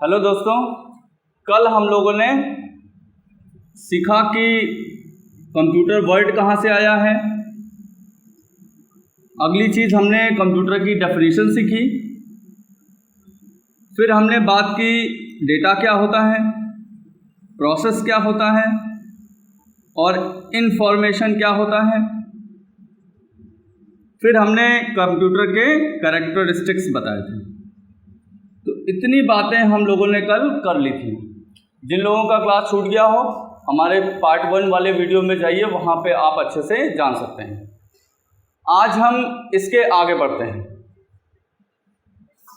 Hello दोस्तों, कल हम लोगों ने सीखा कि कंप्यूटर वर्ड कहाँ से आया है। अगली चीज़ हमने कंप्यूटर की डेफिनेशन सीखी। फिर हमने बात की डेटा क्या होता है, प्रोसेस क्या होता है और इंफॉर्मेशन क्या होता है। फिर हमने कंप्यूटर के कैरेक्टरिस्टिक्स बताए थे। तो इतनी बातें हम लोगों ने कल कर ली थी। जिन लोगों का क्लास छूट गया हो, हमारे पार्ट 1 वाले वीडियो में जाइए, वहाँ पे आप अच्छे से जान सकते हैं। आज हम इसके आगे बढ़ते हैं।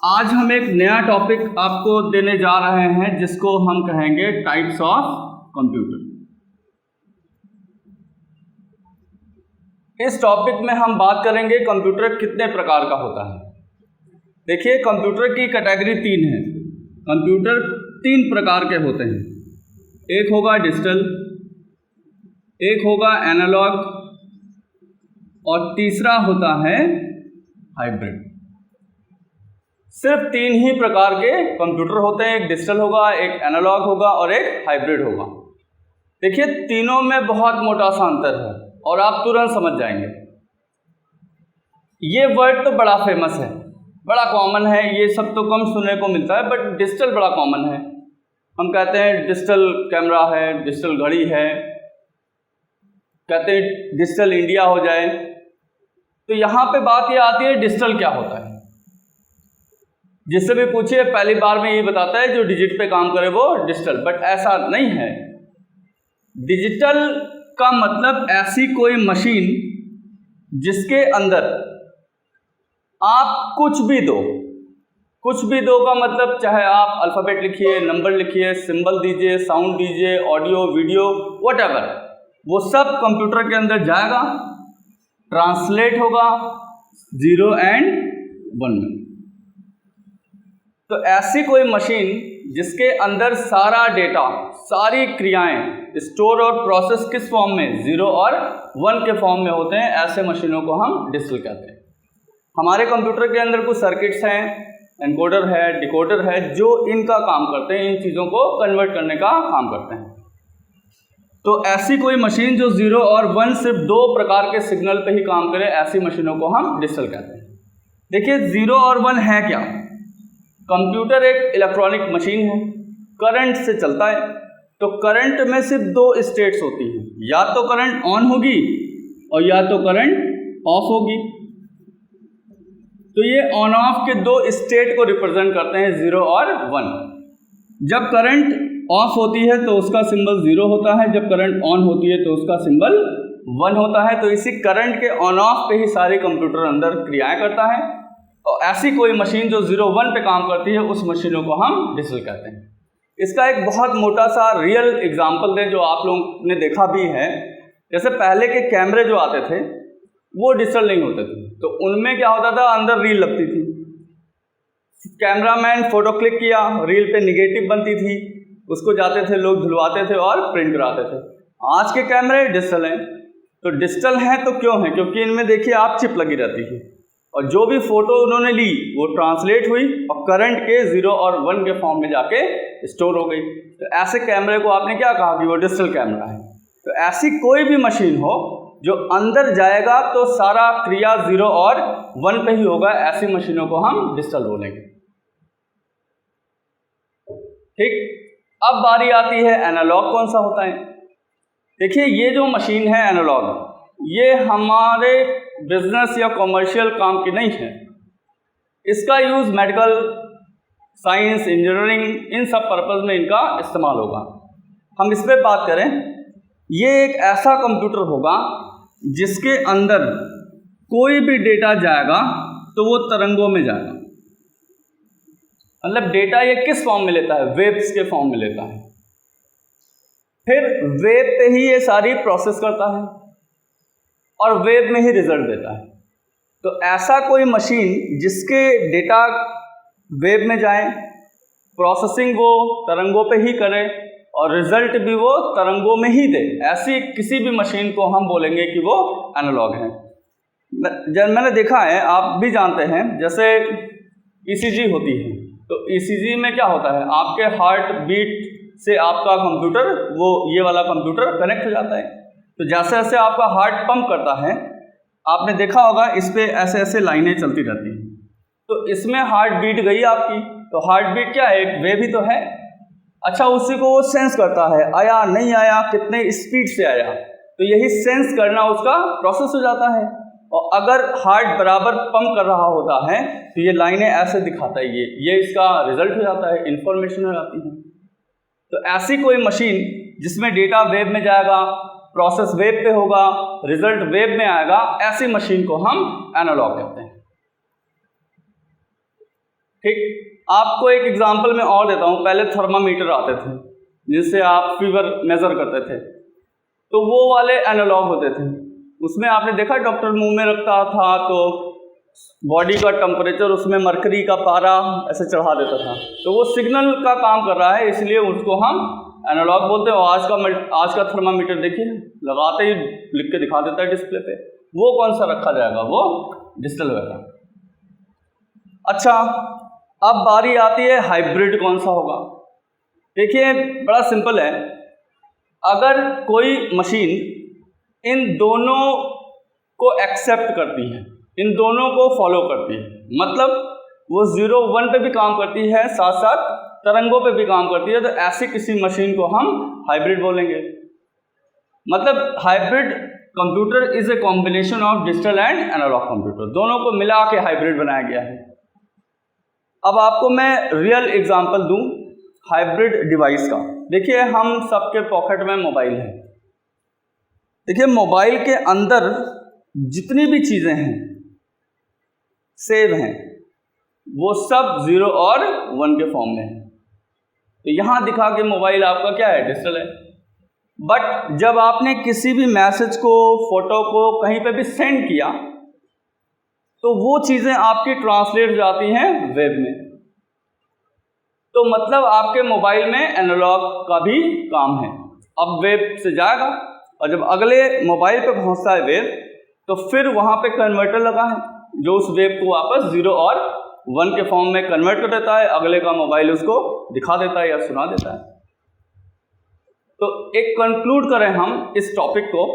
आज हम एक नया टॉपिक आपको देने जा रहे हैं जिसको हम कहेंगे टाइप्स ऑफ कंप्यूटर। इस टॉपिक में हम बात करेंगे कंप्यूटर कितने प्रकार का होता है। देखिए, कंप्यूटर की कैटेगरी 3 है। कंप्यूटर 3 प्रकार के होते हैं। एक होगा डिजिटल, एक होगा एनालॉग और तीसरा होता है हाइब्रिड। सिर्फ 3 ही प्रकार के कंप्यूटर होते हैं। एक डिजिटल होगा, एक एनालॉग होगा और एक हाइब्रिड होगा। देखिए, तीनों में बहुत मोटा सा अंतर है और आप तुरंत समझ जाएंगे। ये वर्ड तो बड़ा फेमस है, बड़ा कॉमन है, ये सब तो कम सुनने को मिलता है, बट डिजिटल बड़ा कॉमन है। हम कहते हैं डिजिटल कैमरा है, डिजिटल घड़ी है, कहते हैं डिजिटल इंडिया हो जाए। तो यहाँ पे बात ये आती है डिजिटल क्या होता है। जिससे भी पूछिए पहली बार में ये बताता है जो डिजिट पे काम करे वो डिजिटल, बट ऐसा नहीं है। डिजिटल का मतलब ऐसी कोई मशीन जिसके अंदर आप कुछ भी दो का मतलब चाहे आप अल्फ़ाबेट लिखिए, नंबर लिखिए, सिंबल दीजिए, साउंड दीजिए, ऑडियो, वीडियो, व्हाटएवर, वो सब कंप्यूटर के अंदर जाएगा, ट्रांसलेट होगा 0 और 1 में। तो ऐसी कोई मशीन जिसके अंदर सारा डेटा, सारी क्रियाएं स्टोर और प्रोसेस किस फॉर्म में, 0 और 1 के फॉर्म में होते हैं, ऐसे मशीनों को हम डिजिटल कहते हैं। हमारे कंप्यूटर के अंदर कुछ सर्किट्स हैं, एनकोडर है, डिकोडर है, जो इनका काम करते हैं, इन चीज़ों को कन्वर्ट करने का काम करते हैं। तो ऐसी कोई मशीन जो 0 और 1 सिर्फ 2 प्रकार के सिग्नल पे ही काम करे, ऐसी मशीनों को हम डिजिटल कहते हैं। देखिए, 0 और 1 है क्या। कंप्यूटर एक इलेक्ट्रॉनिक मशीन है, करंट से चलता है। तो करंट में सिर्फ 2 स्टेट्स होती हैं, या तो करंट ऑन होगी और या तो करंट ऑफ होगी। तो ये ऑन ऑफ के 2 स्टेट को रिप्रेजेंट करते हैं, 0 और 1। जब करंट ऑफ होती है तो उसका सिंबल 0 होता है, जब करंट ऑन होती है तो उसका सिंबल 1 होता है। तो इसी करंट के ऑन ऑफ पे ही सारे कंप्यूटर अंदर क्रियाएं करता है। और ऐसी कोई मशीन जो 0 1 पे काम करती है, उस मशीनों को हम डिजिटल कहते हैं। इसका एक बहुत मोटा सा रियल एग्जाम्पल दें जो आप लोगों ने देखा भी है। जैसे पहले के कैमरे जो आते थे वो डिजिटल नहीं होते थे, तो उनमें क्या होता था, अंदर रील लगती थी। कैमरामैन फोटो क्लिक किया, रील पे निगेटिव बनती थी, उसको जाते थे लोग धुलवाते थे और प्रिंट कराते थे। आज के कैमरे डिजिटल हैं। तो डिजिटल हैं तो क्यों हैं, क्योंकि इनमें देखिए आप चिप लगी रहती है और जो भी फोटो उन्होंने ली वो ट्रांसलेट हुई और करंट के 0 और 1 के फॉर्म में जाके स्टोर हो गई। तो ऐसे कैमरे को आपने क्या कहा कि वो डिजिटल कैमरा है। तो ऐसी कोई भी मशीन हो जो अंदर जाएगा तो सारा क्रिया 0 और 1 पे ही होगा, ऐसी मशीनों को हम डिजिटल बोलेंगे। ठीक, अब बारी आती है एनालॉग कौन सा होता है। देखिए, ये जो मशीन है एनालॉग, ये हमारे बिजनेस या कॉमर्शियल काम की नहीं है। इसका यूज़ मेडिकल, साइंस, इंजीनियरिंग, इन सब पर्पज़ में इनका इस्तेमाल होगा। हम इस पर बात करें, ये एक ऐसा कंप्यूटर होगा जिसके अंदर कोई भी डेटा जाएगा तो वो तरंगों में जाएगा। मतलब डेटा ये किस फॉर्म में लेता है, वेव्स के फॉर्म में लेता है। फिर वेव पे ही ये सारी प्रोसेस करता है और वेव में ही रिजल्ट देता है। तो ऐसा कोई मशीन जिसके डेटा वेव में जाए, प्रोसेसिंग वो तरंगों पे ही करे और रिजल्ट भी वो तरंगों में ही दे, ऐसी किसी भी मशीन को हम बोलेंगे कि वो एनालॉग है। मैंने देखा है, आप भी जानते हैं, जैसे ईसीजी होती है, तो ईसीजी में क्या होता है, आपके हार्ट बीट से आपका कंप्यूटर, वो ये वाला कंप्यूटर कनेक्ट हो जाता है। तो जैसे जैसे आपका हार्ट पंप करता है, आपने देखा होगा इस पे ऐसे ऐसे लाइनें चलती रहती हैं, तो इसमें हार्ट बीट गई आपकी, तो हार्ट बीट क्या है, एक वेव ही तो है। अच्छा, उसी को वो सेंस करता है, आया नहीं आया, कितने स्पीड से आया, तो यही सेंस करना उसका प्रोसेस हो जाता है। और अगर हार्ट बराबर पंप कर रहा होता है तो ये लाइनें ऐसे दिखाता है, ये इसका रिजल्ट हो जाता है, इंफॉर्मेशन हो जाती है। तो ऐसी कोई मशीन जिसमें डेटा वेब में जाएगा, प्रोसेस वेब पे होगा, रिजल्ट वेब में आएगा, ऐसी मशीन को हम एनालॉग कहते हैं। ठीक, आपको एक एग्जांपल मैं और देता हूँ। पहले थर्मामीटर आते थे जिससे आप फीवर मेजर करते थे, तो वो वाले एनालॉग होते थे। उसमें आपने देखा डॉक्टर मुंह में रखता था तो बॉडी का टेम्परेचर, उसमें मरकरी का पारा ऐसे चढ़ा देता था, तो वो सिग्नल का काम कर रहा है, इसलिए उसको हम एनालॉग बोलते हैं। और आज का थर्मामीटर देखिए, लगाते ही लिख के दिखा देता है डिस्प्ले पे। वो कौन सा रखा जाएगा, वो डिजिटल होगा। अच्छा, अब बारी आती है हाइब्रिड कौन सा होगा। देखिए बड़ा सिंपल है, अगर कोई मशीन इन दोनों को एक्सेप्ट करती है, इन दोनों को फॉलो करती है, मतलब वो 0-1 पे भी काम करती है, साथ साथ तरंगों पे भी काम करती है, तो ऐसी किसी मशीन को हम हाइब्रिड बोलेंगे। मतलब hybrid computer is a combination of digital and analogue computer, दोनों को मिला के हाइब्रिड बनाया गया है। अब आपको मैं रियल एग्जांपल दूं हाइब्रिड डिवाइस का। देखिए हम सबके पॉकेट में मोबाइल है। देखिए मोबाइल के अंदर जितनी भी चीज़ें हैं सेव हैं, वो सब 0 और 1 के फॉर्म में है। तो यहाँ दिखा के मोबाइल आपका क्या है, डिजिटल है। बट जब आपने किसी भी मैसेज को, फोटो को कहीं पे भी सेंड किया, तो वो चीज़ें आपकी ट्रांसलेट हो जाती हैं वेब में। तो मतलब आपके मोबाइल में एनालॉग का भी काम है। अब वेब से जाएगा और जब अगले मोबाइल पे पहुंचता है वेब, तो फिर वहाँ पे कन्वर्टर लगा है जो उस वेब को वापस 0 और 1 के फॉर्म में कन्वर्ट कर देता है, अगले का मोबाइल उसको दिखा देता है या सुना देता है। तो एक कंक्लूड करें हम इस टॉपिक को,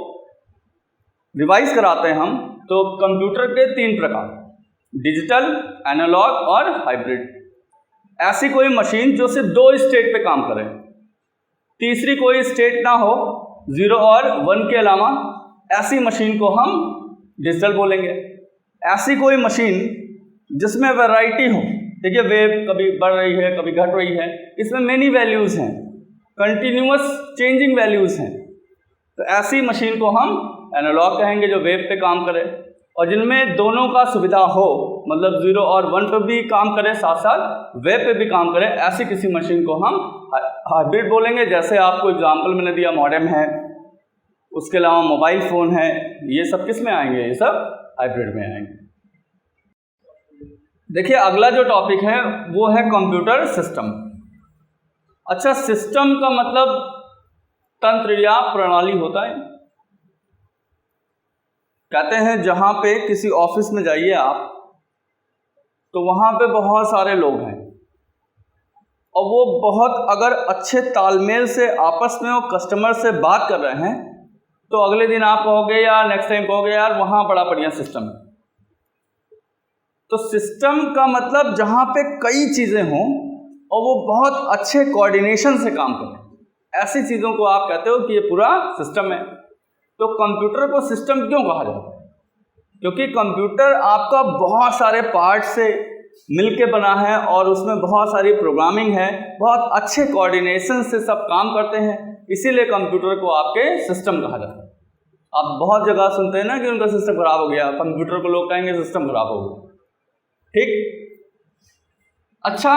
रिवाइज कराते हैं हम। तो कंप्यूटर के 3 प्रकार, डिजिटल, एनालॉग और हाइब्रिड। ऐसी कोई मशीन जो सिर्फ 2 स्टेट पे काम करे, तीसरी कोई स्टेट ना हो 0 और 1 के अलावा, ऐसी मशीन को हम डिजिटल बोलेंगे। ऐसी कोई मशीन जिसमें वैरायटी हो, देखिए वेव कभी बढ़ रही है कभी घट रही है, इसमें मेनी वैल्यूज़ हैं, कंटिन्यूअस चेंजिंग वैल्यूज़ हैं, तो ऐसी मशीन को हम एनालॉग कहेंगे जो वेब पे काम करे। और जिनमें दोनों का सुविधा हो, मतलब 0 और 1 पे भी काम करे, साथ साथ वेब पे भी काम करे, ऐसी किसी मशीन को हम हाइब्रिड बोलेंगे। जैसे आपको एग्जांपल मैंने दिया, मॉडेम है, उसके अलावा मोबाइल फ़ोन है, ये सब किस में आएंगे, ये सब हाइब्रिड में आएंगे। देखिए अगला जो टॉपिक है वो है कंप्यूटर सिस्टम। अच्छा, सिस्टम का मतलब तंत्र या प्रणाली होता है। कहते हैं जहाँ पे किसी ऑफिस में जाइए आप, तो वहाँ पे बहुत सारे लोग हैं और वो बहुत अगर अच्छे तालमेल से आपस में वो कस्टमर से बात कर रहे हैं, तो अगले दिन आप कहोगे या नेक्स्ट टाइम कहोगे यार वहाँ बड़ा बढ़िया सिस्टम है। तो सिस्टम का मतलब जहाँ पे कई चीज़ें हों और वो बहुत अच्छे कोऑर्डिनेशन से काम करें, ऐसी चीज़ों को आप कहते हो कि ये पूरा सिस्टम है। तो कंप्यूटर को सिस्टम क्यों कहा जाता है? क्योंकि कंप्यूटर आपका बहुत सारे पार्ट से मिलके बना है और उसमें बहुत सारी प्रोग्रामिंग है, बहुत अच्छे कोऑर्डिनेशन से सब काम करते हैं, इसीलिए कंप्यूटर को आपके सिस्टम कहा जाता है। आप बहुत जगह सुनते हैं ना कि उनका सिस्टम खराब हो गया, कंप्यूटर को लोग कहेंगे सिस्टम खराब हो गया। ठीक, अच्छा,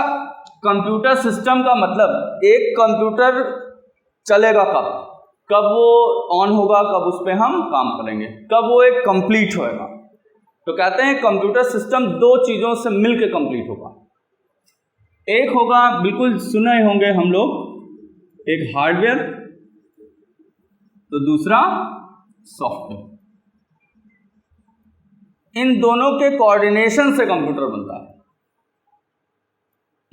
कंप्यूटर सिस्टम का मतलब एक कंप्यूटर चलेगा कब वो ऑन होगा, कब उस पर हम काम करेंगे, कब वो एक कंप्लीट होएगा। तो कहते हैं कंप्यूटर सिस्टम 2 चीज़ों से मिलकर कंप्लीट होगा। एक होगा, बिल्कुल सुने होंगे हम लोग, एक हार्डवेयर, तो दूसरा सॉफ्टवेयर। इन दोनों के कोऑर्डिनेशन से कंप्यूटर बनता है।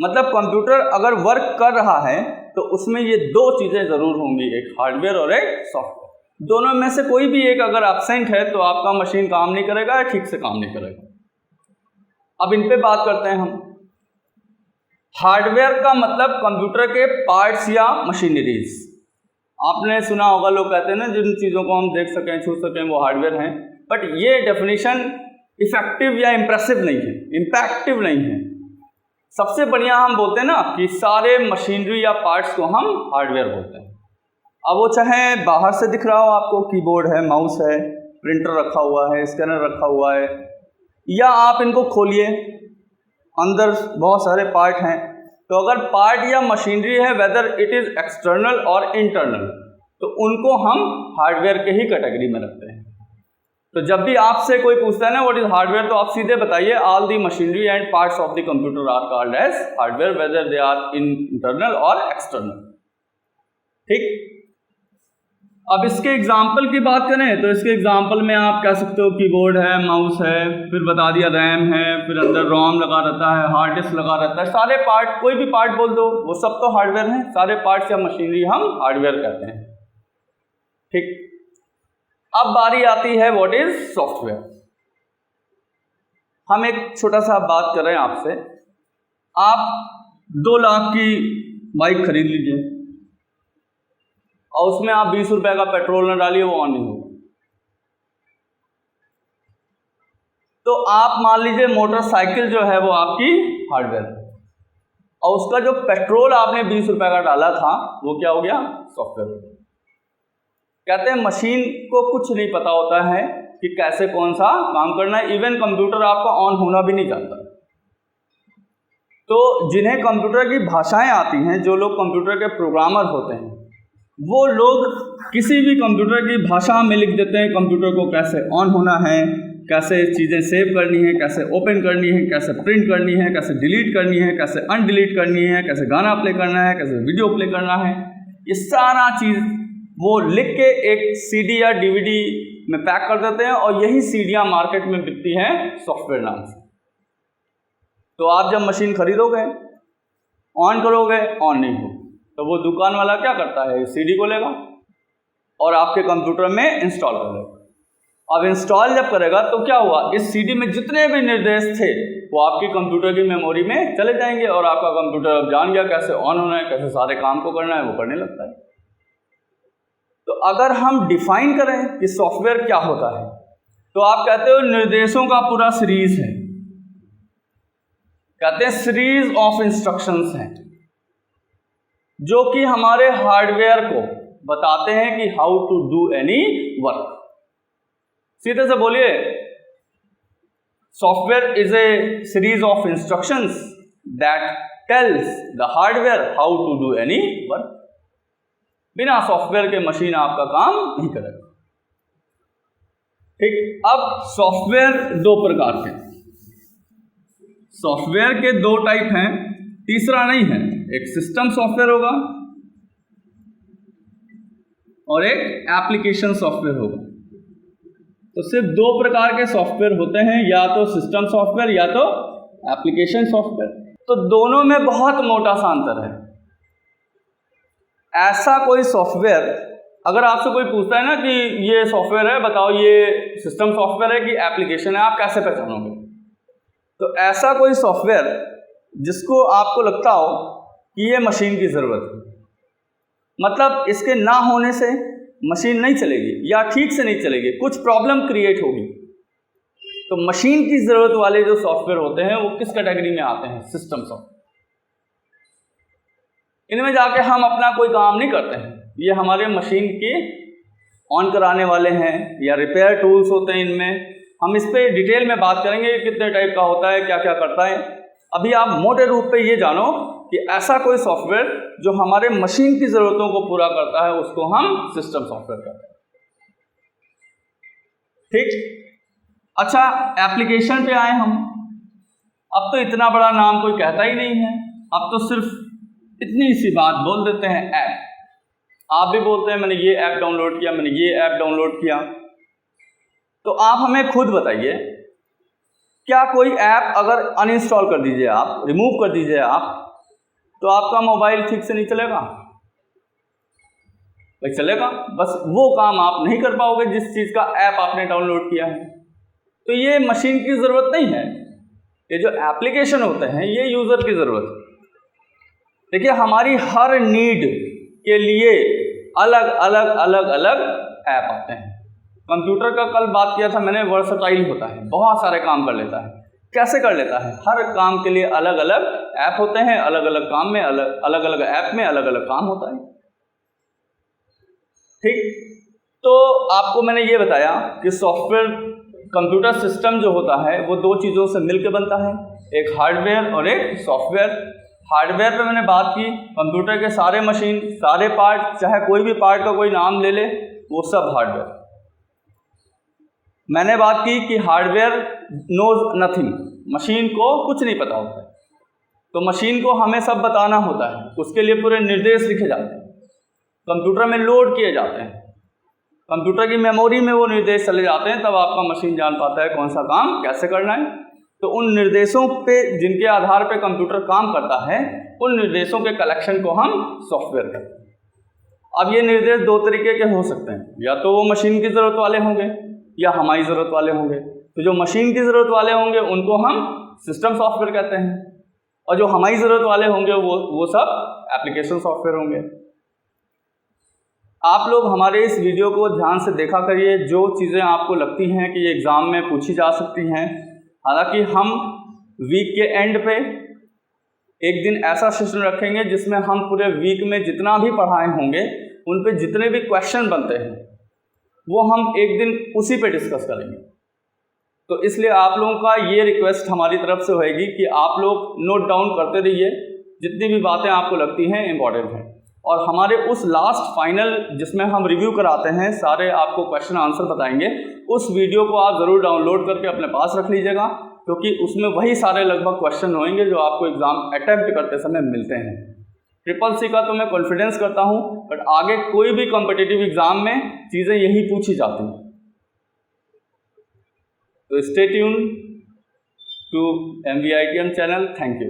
मतलब कंप्यूटर अगर वर्क कर रहा है तो उसमें ये दो चीज़ें ज़रूर होंगी, एक हार्डवेयर और एक सॉफ्टवेयर। दोनों में से कोई भी एक अगर एब्सेंट है तो आपका मशीन काम नहीं करेगा या ठीक से काम नहीं करेगा। अब इन पे बात करते हैं हम। हार्डवेयर का मतलब कंप्यूटर के पार्ट्स या मशीनरीज। आपने सुना होगा, लोग कहते हैं ना जिन चीज़ों को हम देख सकें छू सकें वो हार्डवेयर हैं, बट ये डेफिनेशन इफेक्टिव या इम्प्रेसिव नहीं है, इम्पैक्टिव नहीं है। सबसे बढ़िया हम बोलते हैं ना कि सारे मशीनरी या पार्ट्स को हम हार्डवेयर बोलते हैं। अब वो चाहे बाहर से दिख रहा हो आपको, कीबोर्ड है, माउस है, प्रिंटर रखा हुआ है, स्कैनर रखा हुआ है, या आप इनको खोलिए अंदर बहुत सारे पार्ट हैं। तो अगर पार्ट या मशीनरी है, वेदर इट इज़ एक्सटर्नल और इंटरनल, तो उनको हम हार्डवेयर के ही कैटेगरी में रखते हैं। तो जब भी आपसे कोई पूछता है ना व्हाट इज हार्डवेयर, तो आप सीधे बताइए all the machinery and parts of the computer are called as hardware, whether they are internal और एक्सटर्नल। ठीक। अब इसके एग्जाम्पल की बात करें तो इसके एग्जाम्पल में आप कह सकते हो कीबोर्ड है, माउस है, फिर बता दिया रैम है, फिर अंदर रोम लगा रहता है, हार्ड डिस्क लगा रहता है, सारे पार्ट, कोई भी पार्ट बोल दो, वो सब तो हार्डवेयर हैं। सारे पार्ट्स या मशीनरी हम हार्डवेयर कहते हैं। ठीक। अब बारी आती है व्हाट इज सॉफ्टवेयर। हम एक छोटा सा बात कर रहे हैं आपसे। आप 2 लाख की बाइक खरीद लीजिए और उसमें आप 20 रुपए का पेट्रोल न डालिए, वो ऑन नहीं होगा। तो आप मान लीजिए मोटरसाइकिल जो है वो आपकी हार्डवेयर है, और उसका जो पेट्रोल आपने 20 रुपए का डाला था वो क्या हो गया, सॉफ्टवेयर हो गया। कहते हैं मशीन को कुछ नहीं पता होता है कि कैसे कौन सा काम करना है, इवन कंप्यूटर आपका ऑन होना भी नहीं जानता। तो जिन्हें कंप्यूटर की भाषाएं आती हैं, जो लोग कंप्यूटर के प्रोग्रामर होते हैं, वो लोग किसी भी कंप्यूटर की भाषा में लिख देते हैं कंप्यूटर को कैसे ऑन होना है, कैसे चीज़ें सेव करनी है, कैसे ओपन करनी है, कैसे प्रिंट करनी है, कैसे डिलीट करनी है, कैसे अनडिलीट करनी है, कैसे गाना प्ले करना है, कैसे वीडियो प्ले करना है। ये सारा चीज़ वो लिख के एक सीडी या डीवीडी में पैक कर देते हैं, और यही सीडियाँ मार्केट में बिकती हैं सॉफ्टवेयर नाम से। तो आप जब मशीन खरीदोगे, ऑन करोगे, ऑन नहीं हो, तो वो दुकान वाला क्या करता है, सीडी को लेगा और आपके कंप्यूटर में इंस्टॉल कर लेगा। अब इंस्टॉल जब करेगा तो क्या हुआ, इस सीडी में जितने भी निर्देश थे वो आपकी कंप्यूटर की मेमोरी में चले जाएंगे, और आपका कंप्यूटर अब जान गया कैसे ऑन होना है, कैसे सारे काम को करना है, वो करने लगता है। तो अगर हम डिफाइन करें कि सॉफ्टवेयर क्या होता है, तो आप कहते हो निर्देशों का पूरा सीरीज है, कहते हैं सीरीज ऑफ इंस्ट्रक्शंस हैं, जो कि हमारे हार्डवेयर को बताते हैं कि how to do any work. सीधे से बोलिए, software is a series of instructions that tells the hardware how to do any work. बिना सॉफ्टवेयर के मशीन आपका काम नहीं करेगा। ठीक। अब सॉफ्टवेयर 2 प्रकार के, सॉफ्टवेयर के 2 टाइप हैं, तीसरा नहीं है। एक सिस्टम सॉफ्टवेयर होगा और एक एप्लीकेशन सॉफ्टवेयर होगा। तो सिर्फ 2 प्रकार के सॉफ्टवेयर होते हैं, या तो सिस्टम सॉफ्टवेयर या तो एप्लीकेशन सॉफ्टवेयर। तो दोनों में बहुत मोटा सा अंतर है। ऐसा कोई सॉफ्टवेयर, अगर आपसे कोई पूछता है ना कि ये सॉफ्टवेयर है, बताओ ये सिस्टम सॉफ्टवेयर है कि एप्लीकेशन है, आप कैसे पहचानोगे? तो ऐसा कोई सॉफ्टवेयर जिसको आपको लगता हो कि ये मशीन की ज़रूरत है, मतलब इसके ना होने से मशीन नहीं चलेगी या ठीक से नहीं चलेगी, कुछ प्रॉब्लम क्रिएट होगी, तो मशीन की ज़रूरत वाले जो सॉफ्टवेयर होते हैं वो किस कैटेगरी में आते हैं, सिस्टम सॉफ्टवेयर। इनमें जाके हम अपना कोई काम नहीं करते हैं, ये हमारे मशीन के ऑन कराने वाले हैं या रिपेयर टूल्स होते हैं। इनमें हम इस पर डिटेल में बात करेंगे कितने टाइप का होता है, क्या क्या करता है। अभी आप मोटे रूप पे ये जानो कि ऐसा कोई सॉफ्टवेयर जो हमारे मशीन की ज़रूरतों को पूरा करता है उसको हम सिस्टम सॉफ्टवेयर कहते हैं। ठीक। अच्छा, एप्लीकेशन पे आए हम। अब तो इतना बड़ा नाम कोई कहता ही नहीं है, अब तो सिर्फ इतनी सी बात बोल देते हैं, ऐप। आप भी बोलते हैं मैंने ये ऐप डाउनलोड किया, मैंने ये ऐप डाउनलोड किया। तो आप हमें खुद बताइए, क्या कोई ऐप अगर अनइंस्टॉल कर दीजिए, आप रिमूव कर दीजिए, आप तो आपका मोबाइल ठीक से नहीं चलेगा भाई, चलेगा, बस वो काम आप नहीं कर पाओगे जिस चीज़ का ऐप आपने डाउनलोड किया है। तो ये मशीन की ज़रूरत नहीं है, ये जो एप्लीकेशन होते हैं ये यूज़र की ज़रूरत है। देखिए, हमारी हर नीड के लिए अलग अलग अलग अलग ऐप आते हैं। कंप्यूटर का कल बात किया था मैंने, वर्सटाइल होता है, बहुत सारे काम कर लेता है। कैसे कर लेता है? हर काम के लिए अलग अलग ऐप होते हैं, अलग अलग काम में अलग अलग ऐप में अलग अलग काम होता है। ठीक, तो आपको मैंने ये बताया कि सॉफ्टवेयर कंप्यूटर सिस्टम जो होता है वो दो चीज़ों से मिलकर बनता है, एक हार्डवेयर और एक सॉफ्टवेयर। हार्डवेयर पे मैंने बात की, कंप्यूटर के सारे मशीन, सारे पार्ट, चाहे कोई भी पार्ट का कोई नाम ले ले, वो सब हार्डवेयर। मैंने बात की कि हार्डवेयर नोज नथिंग, मशीन को कुछ नहीं पता होता है, तो मशीन को हमें सब बताना होता है, उसके लिए पूरे निर्देश लिखे जाते हैं, कंप्यूटर में लोड किए जाते हैं, कंप्यूटर की मेमोरी में वो निर्देश चले जाते हैं, तब आपका मशीन जान पाता है कौन सा काम कैसे करना है। तो उन निर्देशों पे, जिनके आधार पे कंप्यूटर काम करता है, उन निर्देशों के कलेक्शन को हम सॉफ्टवेयर कहते हैं। अब ये निर्देश दो तरीके के हो सकते हैं, या तो वो मशीन की ज़रूरत वाले होंगे या हमारी ज़रूरत वाले होंगे। तो जो मशीन की ज़रूरत वाले होंगे उनको हम सिस्टम सॉफ्टवेयर कहते हैं, और जो हमारी ज़रूरत वाले होंगे वो सब एप्लीकेशन सॉफ्टवेयर होंगे। आप लोग हमारे इस वीडियो को ध्यान से देखा करिए, जो चीज़ें आपको लगती हैं कि ये एग्ज़ाम में पूछी जा सकती हैं। हालांकि हम वीक के एंड पे एक दिन ऐसा सेशन रखेंगे जिसमें हम पूरे वीक में जितना भी पढ़ाए होंगे उन पे जितने भी क्वेश्चन बनते हैं वो हम एक दिन उसी पे डिस्कस करेंगे। तो इसलिए आप लोगों का ये रिक्वेस्ट हमारी तरफ से होएगी कि आप लोग नोट डाउन करते रहिए, जितनी भी बातें आपको लगती हैं इम्पॉर्टेंट हैं। और हमारे उस लास्ट फाइनल जिसमें हम रिव्यू कराते हैं, सारे आपको क्वेश्चन आंसर बताएंगे, उस वीडियो को आप ज़रूर डाउनलोड करके अपने पास रख लीजिएगा, क्योंकि उसमें वही सारे लगभग क्वेश्चन होंगे जो आपको एग्ज़ाम अटैम्प्ट करते समय मिलते हैं। CCC का तो मैं कॉन्फिडेंस करता हूँ, बट आगे कोई भी कॉम्पिटिटिव एग्ज़ाम में चीज़ें यही पूछी जाती हैं। तो stay tuned to MVITM channel. Thank you.